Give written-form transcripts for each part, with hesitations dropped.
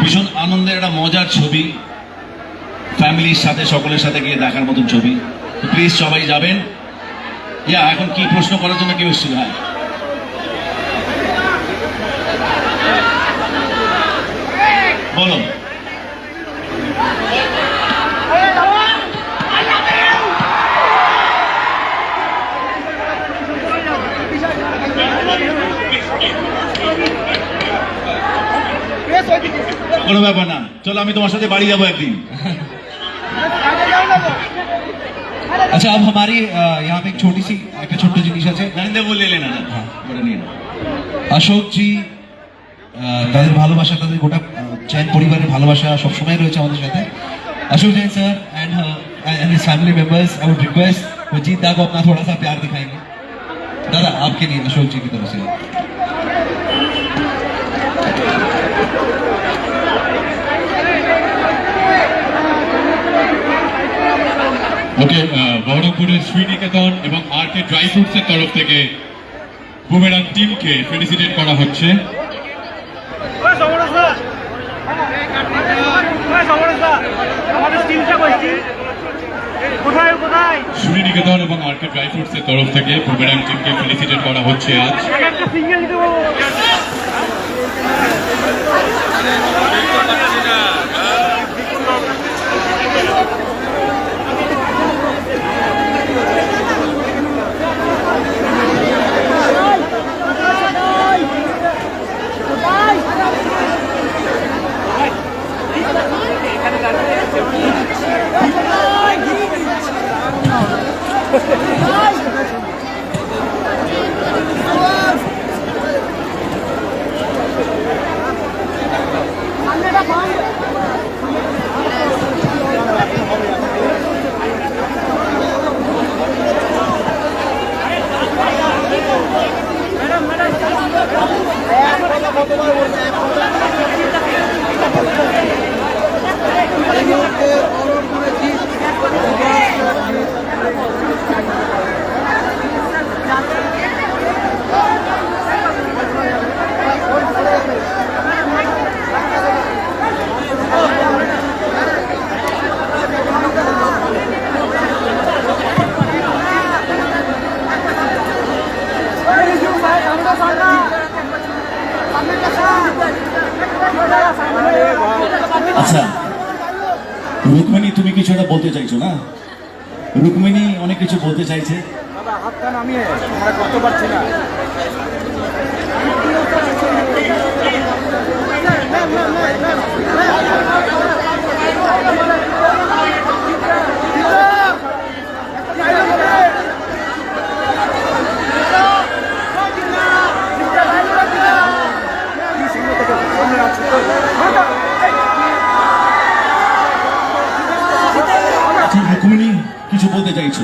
ভীষণ আনন্দের একটা মজার ছবি, ফ্যামিলির সাথে সকলের সাথে গিয়ে দেখার মতন ছবি। প্লিজ সবাই যাবেন। এখন কি প্রশ্ন করার জন্য কেউ এসেছিল? হ্যাঁ, বলো। কোনো ব্যাপার না, চলো আমি তোমার সাথে বাড়ি যাবো একদিন। अच्छा, अब हमारी यहाँ पे एक छोटी सी एक छोटी जिनिस আছে জানিতে বলে এলে না, বলে নিয়ে নাও। অশোক জি তাদের ভালোবাসা, তাদের গোটা জৈন পরিবারের ভালোবাসা সবসময় রয়েছে আমাদের সাথে। Ashok Jain sir and his family members, I would request Wajid da को अपना थोड़ा सा प्यार दिखाएंगे। दादा आपके लिए अशोक जी की तरफ से। ওকে, বহরমপুরের শ্রীনিকেতন এবং আরকে ড্রাই ফ্রুটসের তরফ থেকে বুমেরাং টিমকে ফেলিসিটেট করা হচ্ছে। শ্রীনিকেতন এবং আরকে ড্রাই ফ্রুটসের তরফ থেকে বুমেরাং টিমকে ফেলিসিটেট করা হচ্ছে আজ। আচ্ছা রুকমিনী, তুমি কিছু একটা বলতে চাইছো না? রুকমিনী অনেক কিছু বলতে চাইছে। হাতটা নামিয়ে আমরা করতে পারছি না। রুকমিনী কিছু বলতে চাইছো?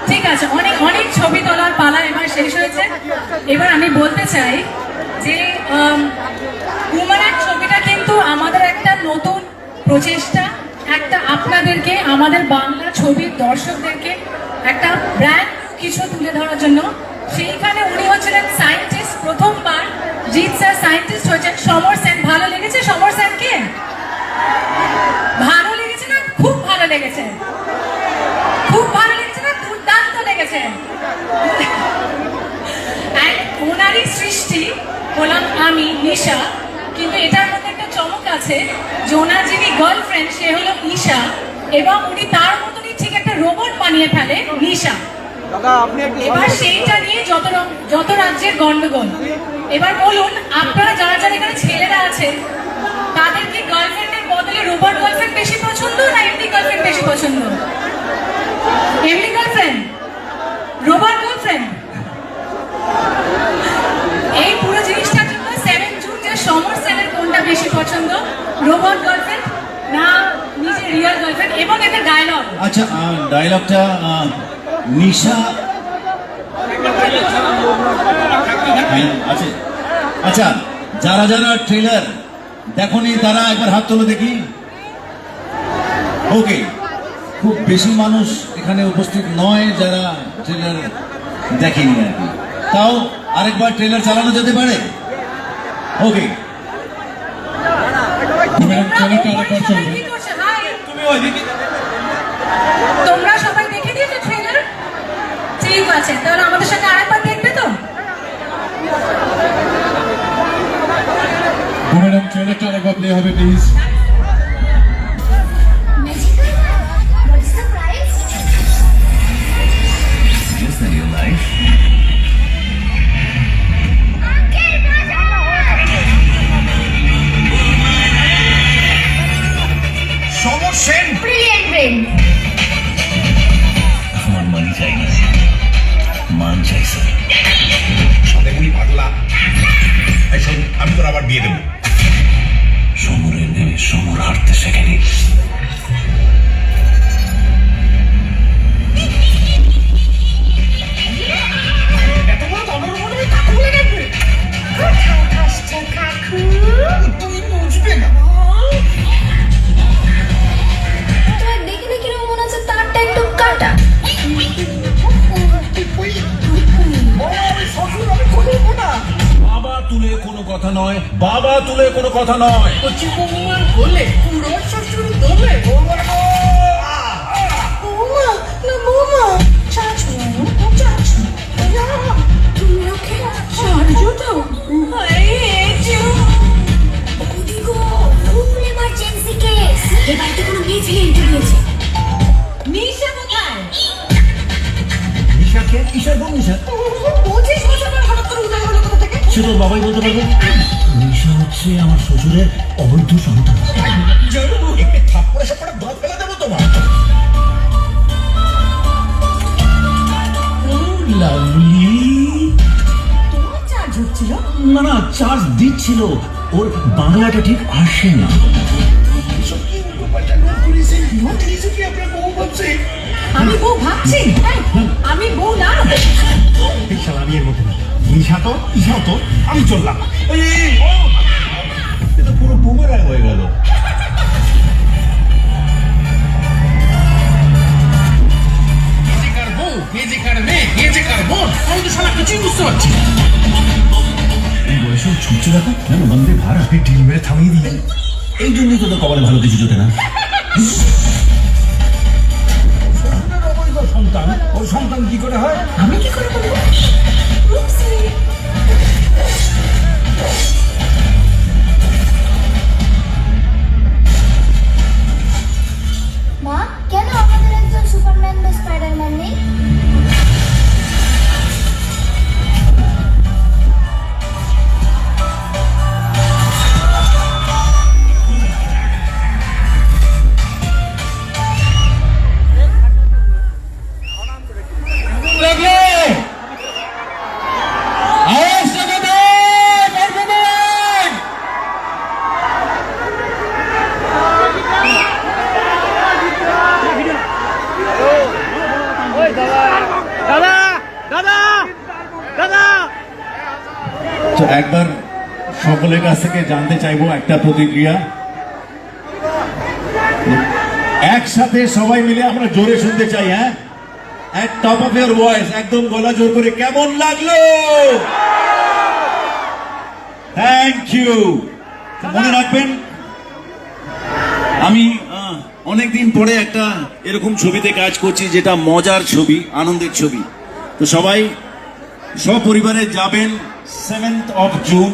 ঠিক আছে, অনেক অনেক ছবি তোলার পালা এবার শেষ হয়েছে। এবার আমি বলতে চাই যে বুমেরাং ছবিটা কিন্তু আমাদের একটা নতুন প্রচেষ্টা, একটা আপনাদেরকে, আমাদের বাংলা ছবির দর্শকদেরকে একটা ব্র্যান্ড কিছু তুলে ধরার জন্য। সেইখানে উনি হচ্ছিলেন সায়েন্টিস্ট, প্রথমবার জিৎ স্যার সায়েন্টিস্ট হয়েছেন। সমর সেন, ভালো লেগেছে সমর সেনকে? ভালো লেগেছে না? খুব ভালো লেগেছে, খুব ভালো লেগেছে না? দুর্দান্ত লেগেছে। ওনারই সৃষ্টি হলাম আমি, নিশা। কিন্তু এটার মধ্যে একটা চমক আছে যে ওনার যিনি গার্লফ্রেন্ড সে হলো ঈশা, এবং উনি তার মতনই ঠিক একটা রোবট বানিয়ে ফেলে নিশা। এবার সেইটা নিয়ে যত রাজ্যের গন্ডগোল। এবার বলুন আপনারা যারা যারা এখানে ছেলেরা আছেন, তাদের কি গার্লফ্রেন্ডের বদলে রোবট গার্লফ্রেন্ড বেশি পছন্দ না এমনি গার্লফ্রেন্ড বেশি পছন্দ? এমনি গার্লফ্রেন্ড, রোবট গার্লফ্রেন্ড? এই পুরো জিনিসটার জন্য 7 জুন যে সমর সেনের কোনটা বেশি পছন্দ, রোবট গার্লফ্রেন্ড না নিজের রিয়েল গার্লফ্রেন্ড? এবং একটা ডায়লগ। আচ্ছা, ডায়লগটা নিশা আছে। আচ্ছা, যারা যারা ট্রেলার দেখোনি তারা একবার হাত তোলো দেখি। ওকে, খুব বেশি মানুষ এখানে উপস্থিত নয় যারা ট্রেলার দেখেনি আর কি। তাও আরেকবার ট্রেলার চালানো যেতে পারে? ওকে, তোমরা ট্রেলারটা ওপরে আরেকবার সবাই চলবে। কি করছো? হাই, তুমি ওইদিকে তোমরা সবাই দেখে দিয়েছো ট্রেলার? ঠিক আছে, তাহলে আমাদের সঙ্গে আরেকবার দেখবে তো? বুমেরাং ট্রেলারটা আরেকবার প্লে হবে please. Magical? What is the price? Yes, in your life. Uncle, Samar Sen Brilliant brain. আমার মানি চাই না, মান চাই স্যার। সাথে গুলি পাগলা এই শোন, আমি তোর আবার বিয়ে দেবো। সমরের নেমে সমর হাঁটতে শেখেনি। কোথায় হাসছো কাকু? তুমি বুঝবে না। তোমার দেখে না কিরকম মনে হচ্ছে তারটা একটু কাটা। বাবা তুলে কোনো কথা নয়, বাবা তুলে কোনো কথা নয়। বৌমা, না বৌমা। চাচু, চাচু। না, তুমি ওকে সাহায্য দাও। ওদিগো, খুব emergency case। এই বাড়িতে কোনো মেয়ে ছেলে এন্ট্রি হয়েছে। নিশা কোথায়? নিশাকে কিসের বউ নিশা? 25 বছর পর হঠাৎ করে উদয় হলো কোথা থেকে? সে তোর বাবাই বলতে পারবে। নিশা হচ্ছে আমার শ্বশুরের অবৈধ সন্তান। জানো একে থাপ্পড়ে সাপড়ে দাঁত ফেলে দেবো তোমার। লাভলি তোমার চার্জ হচ্ছিল? না না, চার্জ দিচ্ছিল, ওর বাংলাটা ঠিক আসে না। আমি বউ ভাবছি? এই, আমি বউ না। এই শালা আমি এর মধ্যে না। নিশা তো ইশা তো, আমি চললাম। এটা পুরো বুমেরাং হয়ে গেল। এই বয়সেও ছুটছে দেখো, কেন বন্দে ভারত টিম মেরে থামিয়ে দিয়ে। এই জন্যই তোদের কপালে ভালো কিছু জোটে না। সন্তান, ওর সন্তান কি করে হয়? আমি কি করে বলবো? উপসি। মা, কেন আমাদের একজন সুপারম্যান বা স্পাইডারম্যান নেই? তো একবার সকলের কাছ থেকে জানতে চাইবো একটা প্রতিক্রিয়া। একসাথে সবাই মিলে আমরা জোরে শুনতে চাই, হ্যাঁ, at top of your voice, একদম গলা জোর করে, কেমন লাগলো? Thank you. মনে রাখবেন, আমি অনেকদিন পরে একটা এরকম ছবিতে কাজ করছি, যেটা মজার ছবি, আনন্দের ছবি। তো সবাই সপরিবারে যাবেন 7th of জুন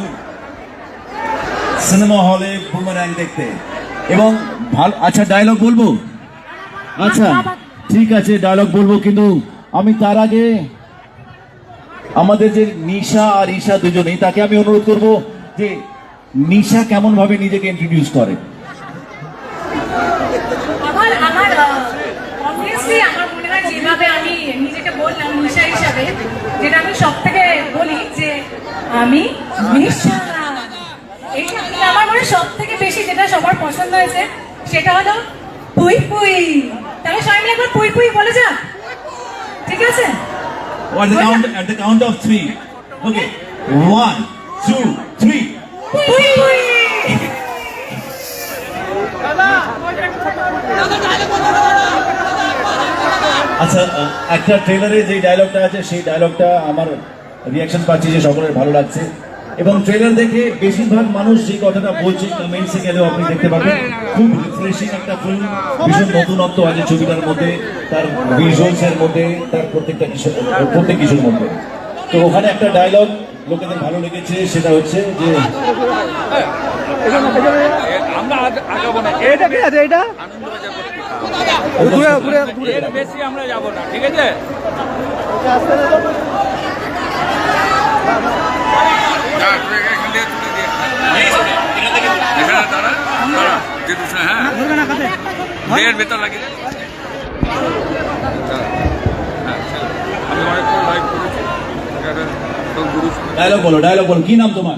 সিনেমা হলে বুমেরাং দেখতে। এবং ভালো, আচ্ছা ডায়লগ বলবো? আচ্ছা ঠিক আছে, ডায়লগ বলবো, কিন্তু আমি তার আগে আমাদের যে নিশা আর ঈশা দুজনেই, তাকে আমি অনুরোধ করব যে নিশা কেমন ভাবে নিজেকে ইন্ট্রোডিউস করে। আমার অবভিয়াসলি আমার মনে হয় যেভাবে আমি নিজেকে বললাম নিশা হিসাবে, যেটা আমি সব থেকে বলি যে আমি নিশা, এইটা আমার মনে সব থেকে বেশি যেটা সবার পছন্দ হয়েছে সেটা হলো পুই পুই। তাহলে সবাই মিলে একবার পুই পুই বলে যা, ঠিক আছে? At the count of 3. Okay. 1, 2, 3. পুই পুই। আচ্ছা, একটা ট্রেলারে যে ডায়লগটা আছে সেই ডায়লগটা আমার রিয়াকশন পাচ্ছি যে সকলের ভালো লাগছে। এবং ট্রেলার দেখে বেশিরভাগ মানুষ যে কথাটা বলছে কমেন্টসে গেলেও আপনি দেখতে পাবেন খুব রিফ্রেশিং একটা ফিল্ম, ভীষণ নতুনত্ব আছে ছবিটার মধ্যে, তার ভিজুয়ালস এর মধ্যে, তার প্রত্যেক কিছুর মধ্যে। তো ওখানে একটা ডায়লগ লোকেদের ভালো লেগেছে, সেটা হচ্ছে যে আমরা আগাবো না। এটা কি আছে? এটা ঘুরে ঘুরে ঘুরে বেশি আমরা যাবো না, ঠিক আছে? ভেতর লাগে আমি অনেক লাইভ করেছি। ডায়লগ বলো, কি নাম তোমার?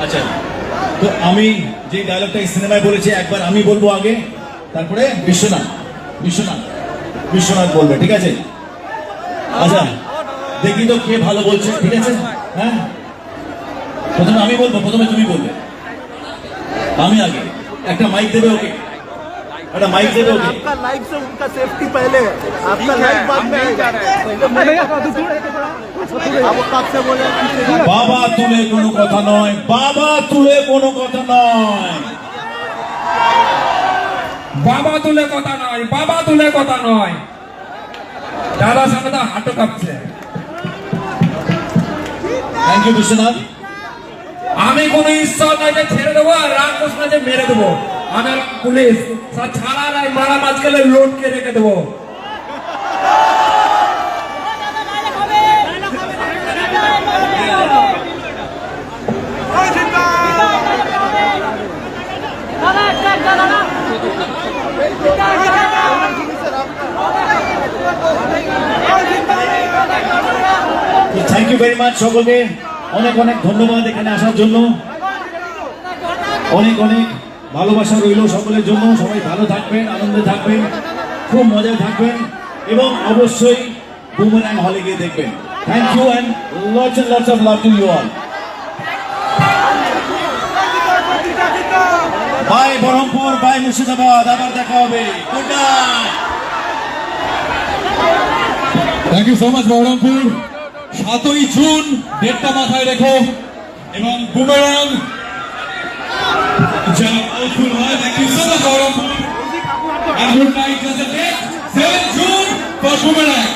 আচ্ছা, তো আমি যে ডায়লগটা এই সিনেমায় বলেছি একবার আমি বলবো আগে, তারপরে বিশ্বনাথ বলবে, ঠিক আছে? আচ্ছা, দেখি তো কে ভালো বলছে, ঠিক আছে? হ্যাঁ, প্রথমে আমি বলবো, প্রথমে তুমি বলবে। আমি আগে, একটা মাইক দেবে ওকে, একটা মাইক দেবে ওকে। आपका लाइफ से उनका सेफ्टी पहले, आपका लाइफ बाद में आएगा। आप कब से बोले? বাবা তুলে কোনো কথা নয়, বাবা তুলে কোনো কথা নয়। বাবা তুলে কথা নয়, বাবা তুলে কথা নয়। দাদার সামনে তো হাঁটু কাঁপছে। Thank you Biswanath. আমি কোন ঈশ্বর নয় যে ছেড়ে দেবো আর রামকৃষ্ণ যে মেরে দেবো। আমি হলাম পুলিশ, ছাড়া নাই মারা মাঝখানে লোটকে রেখে দেবো। থ্যাংক ইউ ভেরি মাচ সকলকে, অনেক অনেক ধন্যবাদ এখানে আসার জন্য, অনেক অনেক ভালোবাসা রইল সকলের জন্য। সবাই ভালো থাকবেন, আনন্দে থাকবেন, খুব মজায় থাকবেন এবং অবশ্যই বুমেরাং হলে গিয়ে দেখবেন। Thank you and lots of love to you all. Bye Baharampur, bye Murshidabad, আবার দেখা হবে। Good night. Thank you so much Baharampur. 7ই জুন ডেটটা মাথায় রেখো এবং বুমেরাং যেন আউটফুল হয়। Thank you so much Baharampur. And good night, just a date, 7 June for Boomerang.